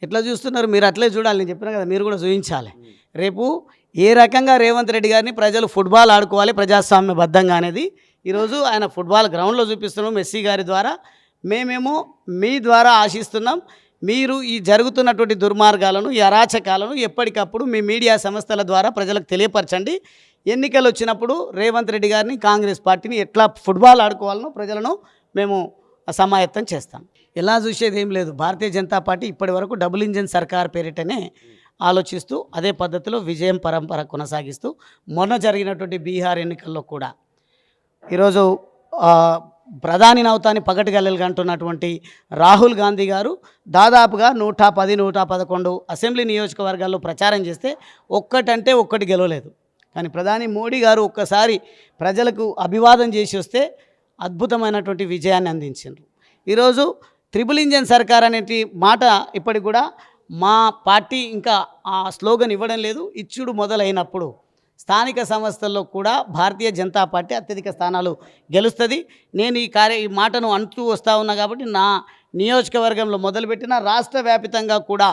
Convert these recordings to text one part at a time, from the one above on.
ఎట్లా చూస్తున్నారు మీరు? అట్లే చూడాలి. నేను చెప్పినా కదా, మీరు కూడా చూపించాలి. రేపు ఏ రకంగా రేవంత్ రెడ్డి గారిని ప్రజలు ఫుట్బాల్ ఆడుకోవాలి ప్రజాస్వామ్యబద్ధంగా అనేది ఈరోజు ఆయన ఫుట్బాల్ గ్రౌండ్లో చూపిస్తున్నాం మెస్సీ గారి ద్వారా. మేమేమో మీ ద్వారా ఆశిస్తున్నాం, మీరు ఈ జరుగుతున్నటువంటి దుర్మార్గాలను, ఈ అరాచకాలను ఎప్పటికప్పుడు మీ మీడియా సంస్థల ద్వారా ప్రజలకు తెలియపరచండి. ఎన్నికలు వచ్చినప్పుడు రేవంత్ రెడ్డి గారిని, కాంగ్రెస్ పార్టీని ఎట్లా ఫుట్బాల్ ఆడుకోవాలనో ప్రజలను మేము సమాయత్తం చేస్తాం. ఎలా చూసేది ఏం లేదు. భారతీయ జనతా పార్టీ ఇప్పటి వరకు డబుల్ ఇంజిన్ సర్కార్ పేరిటనే ఆలోచిస్తూ అదే పద్ధతిలో విజయం పరంపర కొనసాగిస్తూ మొన్న జరిగినటువంటి బీహార్ ఎన్నికల్లో కూడా ఈరోజు ప్రధాని నౌతాని పగటిగల్లెలుగా అంటున్నటువంటి రాహుల్ గాంధీ గారు దాదాపుగా 110, 111 అసెంబ్లీ నియోజకవర్గాల్లో ప్రచారం చేస్తే ఒక్కటంటే ఒక్కటి గెలవలేదు. కానీ ప్రధాని మోడీ గారు ఒక్కసారి ప్రజలకు అభివాదం చేసి వస్తే అద్భుతమైనటువంటి విజయాన్ని అందించారు. ఈరోజు ట్రిపుల్ ఇంజన్ సర్కార్ అనేటి మాట ఇప్పటికి కూడా మా పార్టీ ఇంకా ఆ స్లోగన్ ఇవ్వడం లేదు. ఇచ్చుడు మొదలైనప్పుడు స్థానిక సంస్థల్లో కూడా భారతీయ జనతా పార్టీ అత్యధిక స్థానాలు గెలుస్తుంది. నేను ఈ మాటను అంటూ వస్తూ ఉన్నా కాబట్టి నా నియోజకవర్గంలో మొదలుపెట్టిన రాష్ట్ర వ్యాపితంగా కూడా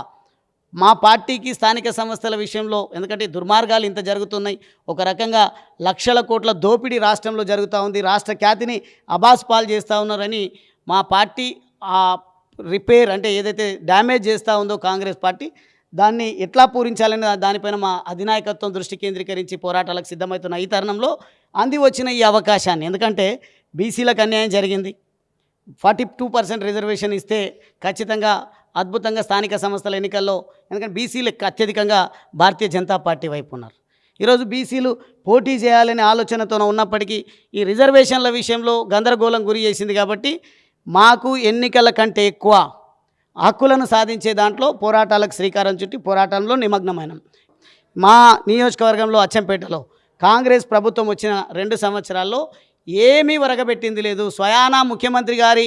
మా పార్టీకి స్థానిక సంస్థల విషయంలో, ఎందుకంటే దుర్మార్గాలు ఇంత జరుగుతున్నాయి, ఒక రకంగా లక్షల కోట్ల దోపిడీ రాష్ట్రంలో జరుగుతూ ఉంది, రాష్ట్ర ఖ్యాతిని అబాస్పాలు చేస్తూ ఉన్నారని మా పార్టీ రిపేర్ అంటే ఏదైతే డ్యామేజ్ చేస్తూ ఉందో కాంగ్రెస్ పార్టీ, దాన్ని ఎట్లా పూరించాలని దానిపైన మా అధినాయకత్వం దృష్టి కేంద్రీకరించి పోరాటాలకు సిద్ధమవుతున్న ఈ తరుణంలో అంది వచ్చిన ఈ అవకాశాన్ని, ఎందుకంటే బీసీలకు అన్యాయం జరిగింది, 42% రిజర్వేషన్ ఇస్తే ఖచ్చితంగా అద్భుతంగా స్థానిక సంస్థల ఎన్నికల్లో, ఎందుకంటే బీసీలకు అత్యధికంగా భారతీయ జనతా పార్టీ వైపు ఉన్నారు. ఈరోజు బీసీలు పోటీ చేయాలనే ఆలోచనతో ఉన్నప్పటికీ ఈ రిజర్వేషన్ల విషయంలో గందరగోళం గురి చేసింది. కాబట్టి మాకు ఎన్నికల కంటే ఎక్కువ హక్కులను సాధించే దాంట్లో పోరాటాలకు శ్రీకారం చుట్టి పోరాటంలో నిమగ్నమైనాం. మా నియోజకవర్గంలో అచ్చంపేటలో కాంగ్రెస్ ప్రభుత్వం వచ్చిన 2 సంవత్సరాల్లో ఏమీ వరగబెట్టింది లేదు. స్వయానా ముఖ్యమంత్రి గారి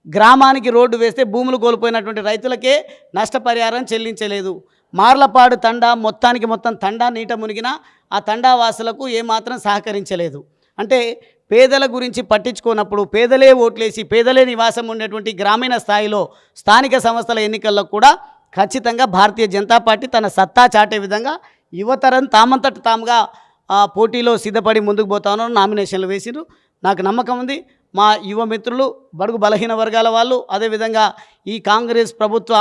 గ్రామానికి రోడ్డు వేస్తే భూములు కోల్పోయినటువంటి రైతులకే నష్టపరిహారం చెల్లించలేదు. మార్లపాడు తండా మొత్తం తండా నీట మునిగినా ఆ తండా వాసులకు ఏమాత్రం సహకరించలేదు. అంటే పేదల గురించి పట్టించుకున్నప్పుడు, పేదలే ఓట్లేసి పేదలే నివాసం ఉండేటువంటి గ్రామీణ స్థాయిలో స్థానిక సంస్థల ఎన్నికల్లో కూడా ఖచ్చితంగా భారతీయ జనతా పార్టీ తన సత్తా చాటే విధంగా యువతరం తామంతట తాముగా పోటీలో సిద్ధపడి ముందుకు పోతా ఉన్నారు. నామినేషన్లు వేసిరు. నాకు నమ్మకం ఉంది మా యువ మిత్రులు, బడుగు బలహీన వర్గాల వాళ్ళు, అదేవిధంగా ఈ కాంగ్రెస్ ప్రభుత్వ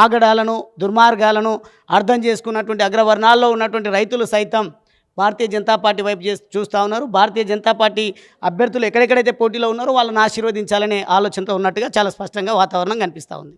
ఆగడాలను, దుర్మార్గాలను అర్థం చేసుకున్నటువంటి అగ్రవర్ణాల్లో ఉన్నటువంటి రైతులు సైతం భారతీయ జనతా పార్టీ వైపు చూస్తూ ఉన్నారు. భారతీయ జనతా పార్టీ అభ్యర్థులు ఎక్కడెక్కడైతే పోటీలో ఉన్నారో వాళ్ళని ఆశీర్వదించాలనే ఆలోచనతో ఉన్నట్టుగా చాలా స్పష్టంగా వాతావరణం కనిపిస్తూ ఉంది.